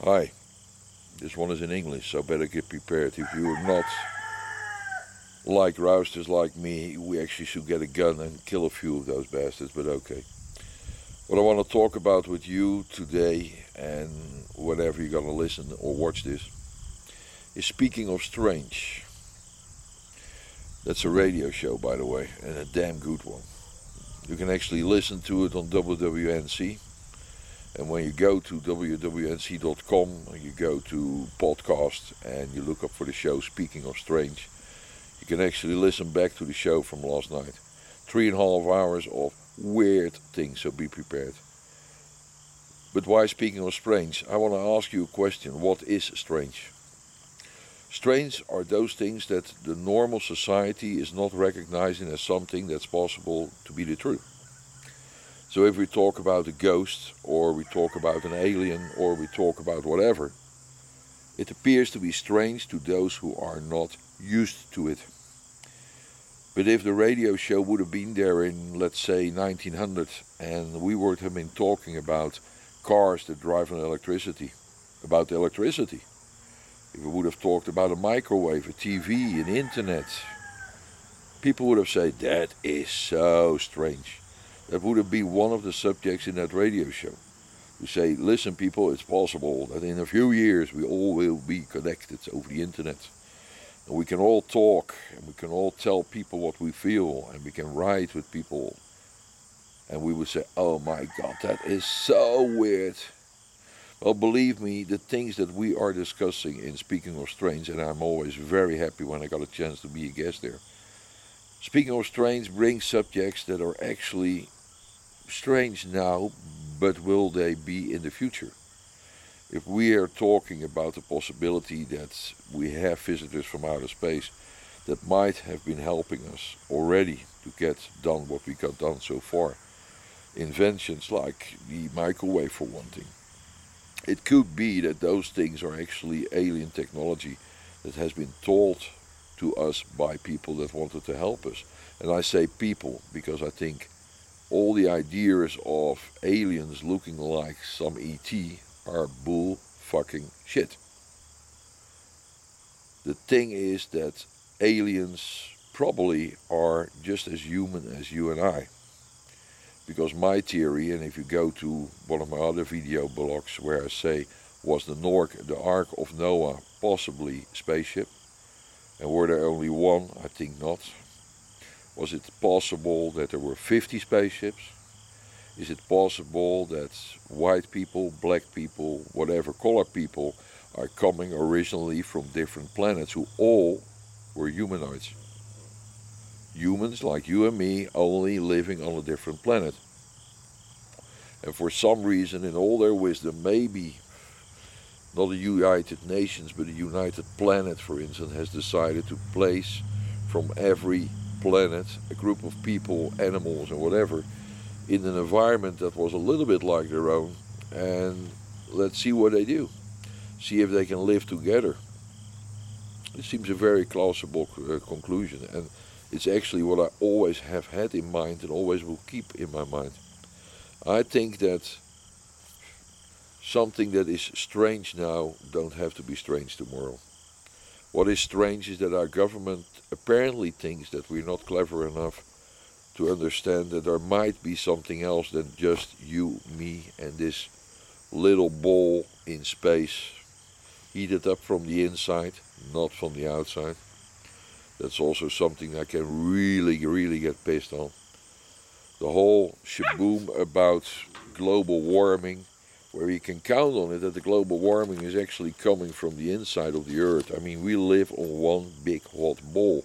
Hi, this one is in English, so better get prepared. If you're not like rousters like me, we actually should get a gun and kill a few of those bastards, but okay. What I want to talk about with you today, and whenever you're going to listen or watch this, is Speaking of Strange. That's a radio show, by the way, and a damn good one. You can actually listen to it on WWNC. And when you go to www.nc.com, you go to podcast and you look up for the show Speaking of Strange, you can actually listen back to the show from last night. 3.5 hours of weird things, so be prepared. But why Speaking of Strange? I want to ask you a question. What is strange? Strange are those things that the normal society is not recognizing as something that's possible to be the truth. So if we talk about a ghost, or we talk about an alien, or we talk about whatever, it appears to be strange to those who are not used to it. But if the radio show would have been there in, let's say, 1900, and we would have been talking about cars that drive on electricity, about electricity, if we would have talked about a microwave, a TV, an internet, people would have said, that is so strange. That would have been one of the subjects in that radio show. To say, listen people, it's possible that in a few years we all will be connected over the internet. And we can all talk, and we can all tell people what we feel, and we can write with people. And we would say, oh my God, that is so weird. Well, believe me, the things that we are discussing in Speaking of Strange, and I'm always very happy when I got a chance to be a guest there. Speaking of Strange brings subjects that are actually strange now, but will they be in the future? If we are talking about the possibility that we have visitors from outer space that might have been helping us already to get done what we got done so far, inventions like the microwave for one thing, it could be that those things are actually alien technology that has been taught to us by people that wanted to help us. And I say people because I think all the ideas of aliens looking like some ET are bull fucking shit. The thing is that aliens probably are just as human as you and I. Because my theory, and if you go to one of my other video blogs where I say, was the Ark of Noah possibly spaceship? And were there only one? I think not. Was it possible that there were 50 spaceships? Is it possible that white people, black people, whatever color people are coming originally from different planets who all were humanoids? Humans like you and me, only living on a different planet. And for some reason, in all their wisdom, maybe not the United Nations, but the United Planet, for instance, has decided to place from every planet a group of people, animals, and whatever in an environment that was a little bit like their own, and let's see what they do. See if they can live together. It seems a very plausible conclusion, and it's actually what I always have had in mind and always will keep in my mind. I think that something that is strange now don't have to be strange tomorrow. What is strange is that our government apparently thinks that we're not clever enough to understand that there might be something else than just you, me, and this little ball in space, heated up from the inside, not from the outside. That's also something I can really, really get pissed on. The whole shaboom about global warming, where you can count on it that the global warming is actually coming from the inside of the earth. I mean, we live on one big hot ball.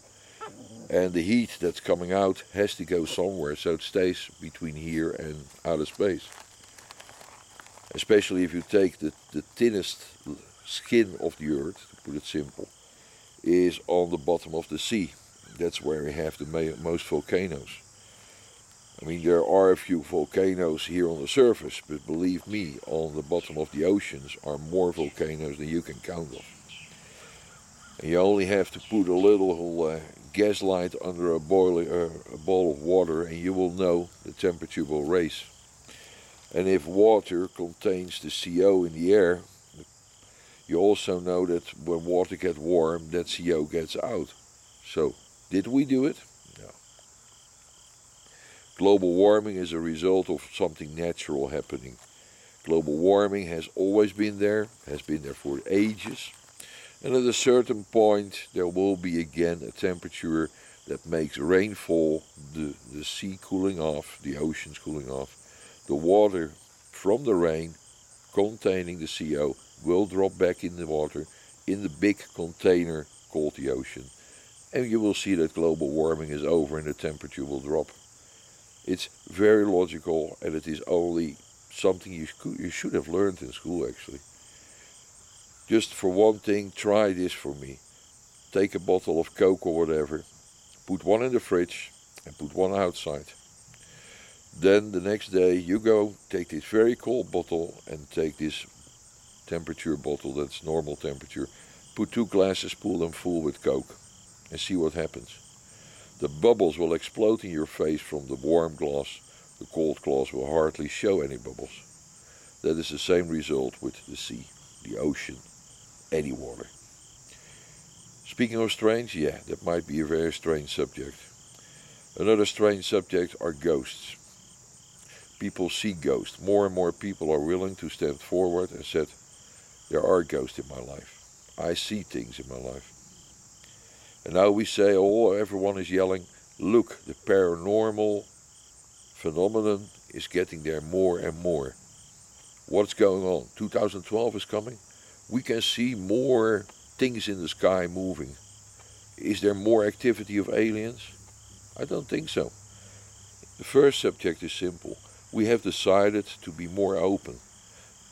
And the heat that's coming out has to go somewhere, so it stays between here and outer space. Especially if you take the thinnest skin of the earth, to put it simple, is on the bottom of the sea. That's where we have the most volcanoes. I mean, there are a few volcanoes here on the surface, but believe me, on the bottom of the oceans are more volcanoes than you can count of. And you only have to put a little gaslight under a bowl of water and you will know the temperature will raise. And if water contains the CO in the air, You also know that when water gets warm, that CO gets out. So, did we do it? No. Global warming is a result of something natural happening. Global warming has always been there, has been there for ages. And at a certain point, there will be again a temperature that makes rainfall, the sea cooling off, the oceans cooling off. The water from the rain containing the CO will drop back in the water in the big container called the ocean. And you will see that global warming is over and the temperature will drop. It's very logical, and it is only something you should have learned in school actually. Just for one thing, try this for me. Take a bottle of Coke or whatever, put one in the fridge and put one outside. Then the next day you go take this very cold bottle and take this temperature bottle that's normal temperature, put 2 glasses, pull them full with Coke and see what happens. The bubbles will explode in your face from the warm glass. The cold glass will hardly show any bubbles. That is the same result with the sea, the ocean, any water. Speaking of strange, yeah, that might be a very strange subject. Another strange subject are ghosts. People see ghosts. More and more people are willing to stand forward and said, there are ghosts in my life. I see things in my life. And now we say, oh, everyone is yelling, look, the paranormal phenomenon is getting there more and more. What's going on? 2012 is coming. We can see more things in the sky moving. Is there more activity of aliens? I don't think so. The first subject is simple. We have decided to be more open.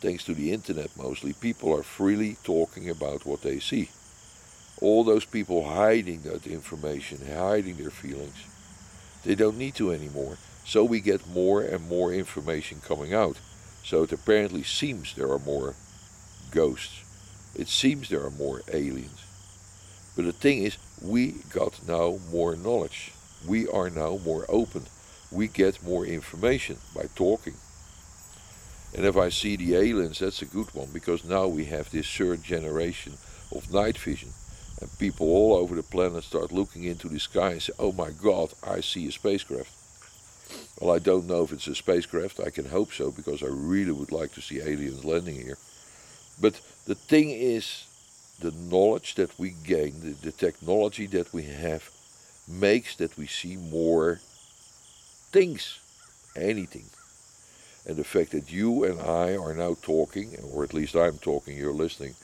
Thanks to the internet mostly, people are freely talking about what they see. All those people hiding that information, hiding their feelings, they don't need to anymore. So we get more and more information coming out. So it apparently seems there are more ghosts. It seems there are more aliens. But the thing is, we got now more knowledge. We are now more open. We get more information by talking. And if I see the aliens, that's a good one, because now we have this third generation of night vision. And people all over the planet start looking into the sky and say, oh my God, I see a spacecraft. Well, I don't know if it's a spacecraft. I can hope so, because I really would like to see aliens landing here. But the thing is, the knowledge that we gain, the technology that we have, makes that we see more things, anything. And the fact that you and I are now talking, or at least I'm talking, you're listening,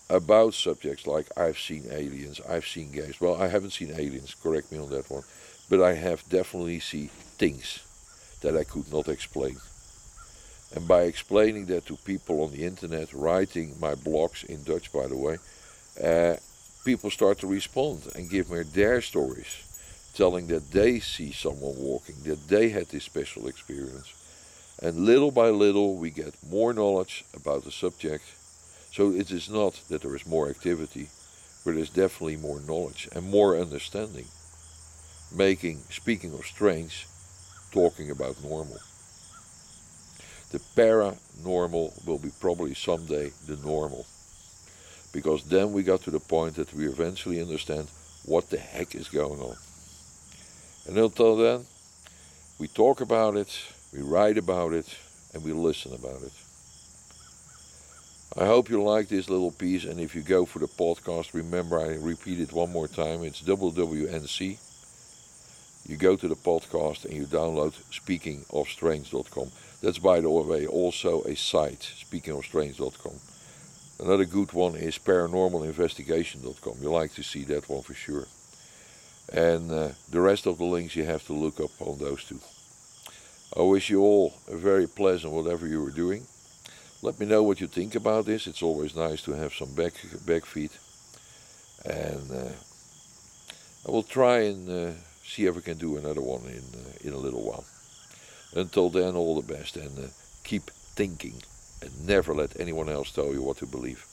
about subjects like I've seen aliens, I've seen ghosts. Well, I haven't seen aliens, correct me on that one. But I have definitely seen things that I could not explain. And by explaining that to people on the internet, writing my blogs in Dutch, by the way, people start to respond and give me their stories, telling that they see someone walking, that they had this special experience. And little by little we get more knowledge about the subject. So it is not that there is more activity, but there's definitely more knowledge and more understanding. Speaking of strange, talking about normal. The paranormal will be probably someday the normal. Because then we got to the point that we eventually understand what the heck is going on. And until then, we talk about it, we write about it, and we listen about it. I hope you like this little piece, and if you go for the podcast, remember I repeat it one more time, it's WWNC. You go to the podcast and you download speakingofstrange.com. That's, by the way, also a site, speakingofstrange.com. Another good one is paranormalinvestigation.com. You like to see that one for sure. And the rest of the links you have to look up on those two. I wish you all a very pleasant whatever you are doing. Let me know what you think about this. It's always nice to have some back feed. And I will try and see if I can do another one in a little while. Until then, all the best, and keep thinking and never let anyone else tell you what to believe.